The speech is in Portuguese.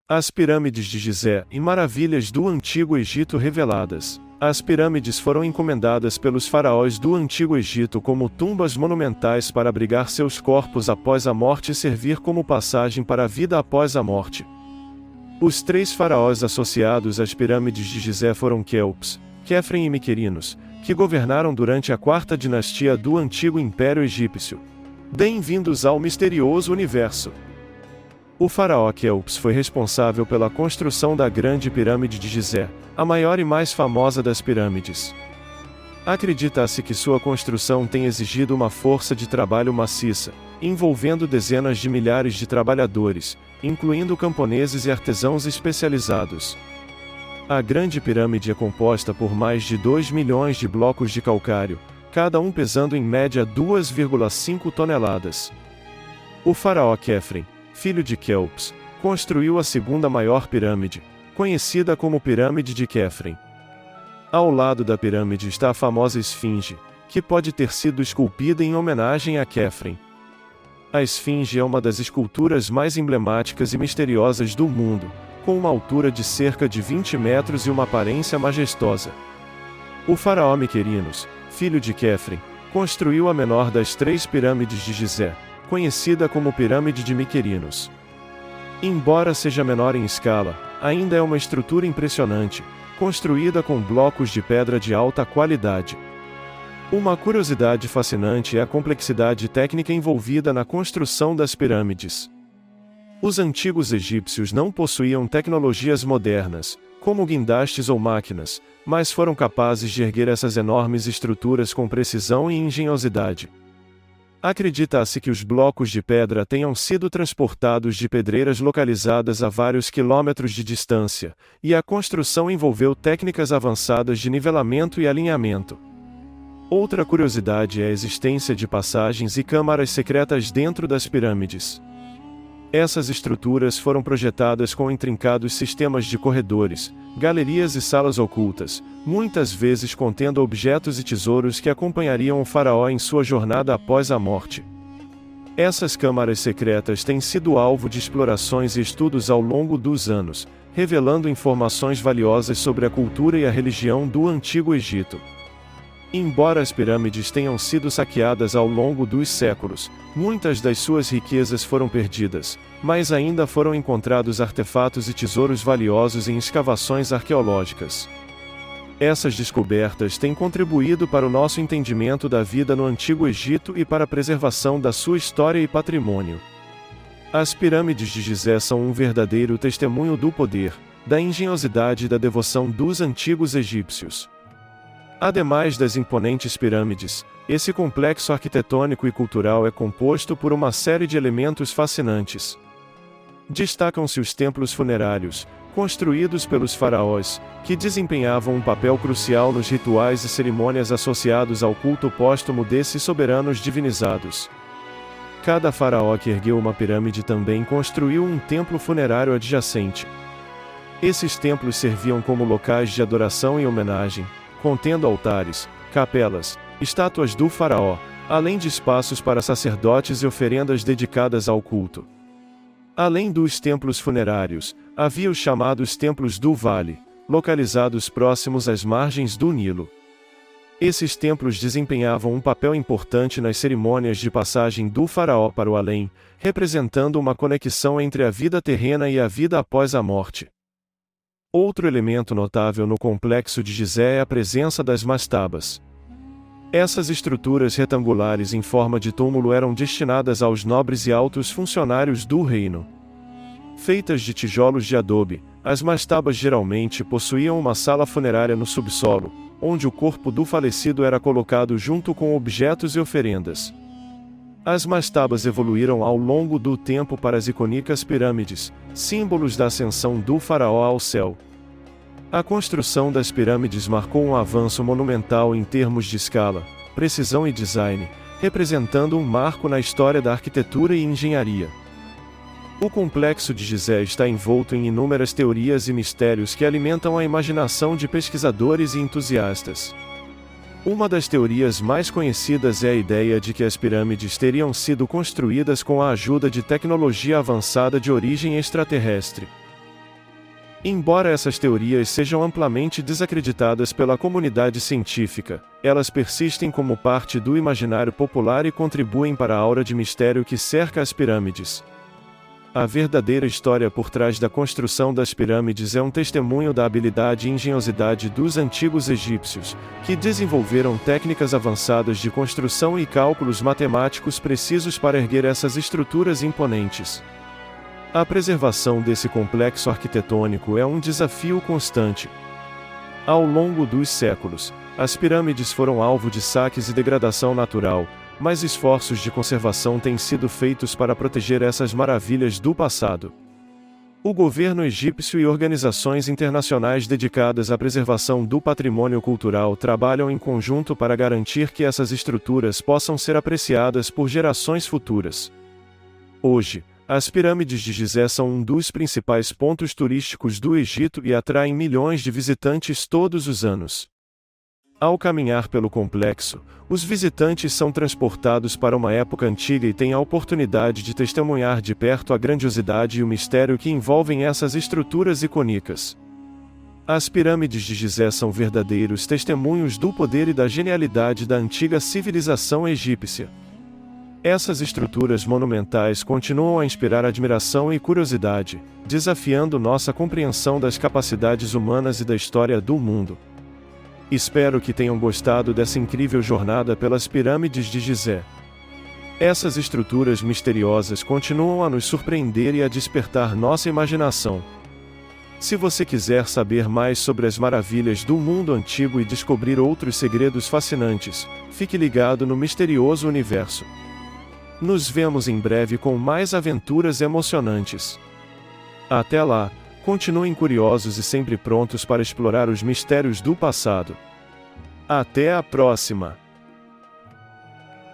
As pirâmides de Gizé e maravilhas do Antigo Egito reveladas. As pirâmides foram encomendadas pelos faraós do Antigo Egito como tumbas monumentais para abrigar seus corpos após a morte e servir como passagem para a vida após a morte. Os 3 faraós associados às pirâmides de Gizé foram Quéops, Quéfren e Miquerinos, que governaram durante a 4ª dinastia do Antigo Império Egípcio. Bem-vindos ao misterioso universo. O faraó Quéops foi responsável pela construção da Grande Pirâmide de Gizé, a maior e mais famosa das pirâmides. Acredita-se que sua construção tem exigido uma força de trabalho maciça, envolvendo dezenas de milhares de trabalhadores, incluindo camponeses e artesãos especializados. A Grande Pirâmide é composta por mais de 2 milhões de blocos de calcário, cada um pesando em média 2,5 toneladas. O faraó Quéfren, filho de Quéops, construiu a 2ª maior pirâmide, conhecida como Pirâmide de Quéfren. Ao lado da pirâmide está a famosa Esfinge, que pode ter sido esculpida em homenagem a Quéfren. A Esfinge é uma das esculturas mais emblemáticas e misteriosas do mundo, com uma altura de cerca de 20 metros e uma aparência majestosa. O faraó Miquerinos, filho de Quéfren, construiu a menor das 3 pirâmides de Gizé, conhecida como Pirâmide de Miquerinos. Embora seja menor em escala, ainda é uma estrutura impressionante, construída com blocos de pedra de alta qualidade. Uma curiosidade fascinante é a complexidade técnica envolvida na construção das pirâmides. Os antigos egípcios não possuíam tecnologias modernas, como guindastes ou máquinas, mas foram capazes de erguer essas enormes estruturas com precisão e engenhosidade. Acredita-se que os blocos de pedra tenham sido transportados de pedreiras localizadas a vários quilômetros de distância, e a construção envolveu técnicas avançadas de nivelamento e alinhamento. Outra curiosidade é a existência de passagens e câmaras secretas dentro das pirâmides. Essas estruturas foram projetadas com intrincados sistemas de corredores, galerias e salas ocultas, muitas vezes contendo objetos e tesouros que acompanhariam o faraó em sua jornada após a morte. Essas câmaras secretas têm sido alvo de explorações e estudos ao longo dos anos, revelando informações valiosas sobre a cultura e a religião do Antigo Egito. Embora as pirâmides tenham sido saqueadas ao longo dos séculos, muitas das suas riquezas foram perdidas, mas ainda foram encontrados artefatos e tesouros valiosos em escavações arqueológicas. Essas descobertas têm contribuído para o nosso entendimento da vida no Antigo Egito e para a preservação da sua história e patrimônio. As pirâmides de Gizé são um verdadeiro testemunho do poder, da engenhosidade e da devoção dos antigos egípcios. Ademais das imponentes pirâmides, esse complexo arquitetônico e cultural é composto por uma série de elementos fascinantes. Destacam-se os templos funerários, construídos pelos faraós, que desempenhavam um papel crucial nos rituais e cerimônias associados ao culto póstumo desses soberanos divinizados. Cada faraó que ergueu uma pirâmide também construiu um templo funerário adjacente. Esses templos serviam como locais de adoração e homenagem, contendo altares, capelas, estátuas do faraó, além de espaços para sacerdotes e oferendas dedicadas ao culto. Além dos templos funerários, havia os chamados templos do vale, localizados próximos às margens do Nilo. Esses templos desempenhavam um papel importante nas cerimônias de passagem do faraó para o além, representando uma conexão entre a vida terrena e a vida após a morte. Outro elemento notável no complexo de Gizé é a presença das mastabas. Essas estruturas retangulares em forma de túmulo eram destinadas aos nobres e altos funcionários do reino. Feitas de tijolos de adobe, as mastabas geralmente possuíam uma sala funerária no subsolo, onde o corpo do falecido era colocado junto com objetos e oferendas. As mastabas evoluíram ao longo do tempo para as icônicas pirâmides, símbolos da ascensão do faraó ao céu. A construção das pirâmides marcou um avanço monumental em termos de escala, precisão e design, representando um marco na história da arquitetura e engenharia. O complexo de Gizé está envolto em inúmeras teorias e mistérios que alimentam a imaginação de pesquisadores e entusiastas. Uma das teorias mais conhecidas é a ideia de que as pirâmides teriam sido construídas com a ajuda de tecnologia avançada de origem extraterrestre. Embora essas teorias sejam amplamente desacreditadas pela comunidade científica, elas persistem como parte do imaginário popular e contribuem para a aura de mistério que cerca as pirâmides. A verdadeira história por trás da construção das pirâmides é um testemunho da habilidade e engenhosidade dos antigos egípcios, que desenvolveram técnicas avançadas de construção e cálculos matemáticos precisos para erguer essas estruturas imponentes. A preservação desse complexo arquitetônico é um desafio constante. Ao longo dos séculos, as pirâmides foram alvo de saques e degradação natural, mas esforços de conservação têm sido feitos para proteger essas maravilhas do passado. O governo egípcio e organizações internacionais dedicadas à preservação do patrimônio cultural trabalham em conjunto para garantir que essas estruturas possam ser apreciadas por gerações futuras. Hoje, as pirâmides de Gizé são um dos principais pontos turísticos do Egito e atraem milhões de visitantes todos os anos. Ao caminhar pelo complexo, os visitantes são transportados para uma época antiga e têm a oportunidade de testemunhar de perto a grandiosidade e o mistério que envolvem essas estruturas icônicas. As pirâmides de Gizé são verdadeiros testemunhos do poder e da genialidade da antiga civilização egípcia. Essas estruturas monumentais continuam a inspirar admiração e curiosidade, desafiando nossa compreensão das capacidades humanas e da história do mundo. Espero que tenham gostado dessa incrível jornada pelas pirâmides de Gizé. Essas estruturas misteriosas continuam a nos surpreender e a despertar nossa imaginação. Se você quiser saber mais sobre as maravilhas do mundo antigo e descobrir outros segredos fascinantes, fique ligado no misterioso universo. Nos vemos em breve com mais aventuras emocionantes. Até lá, continuem curiosos e sempre prontos para explorar os mistérios do passado. Até a próxima!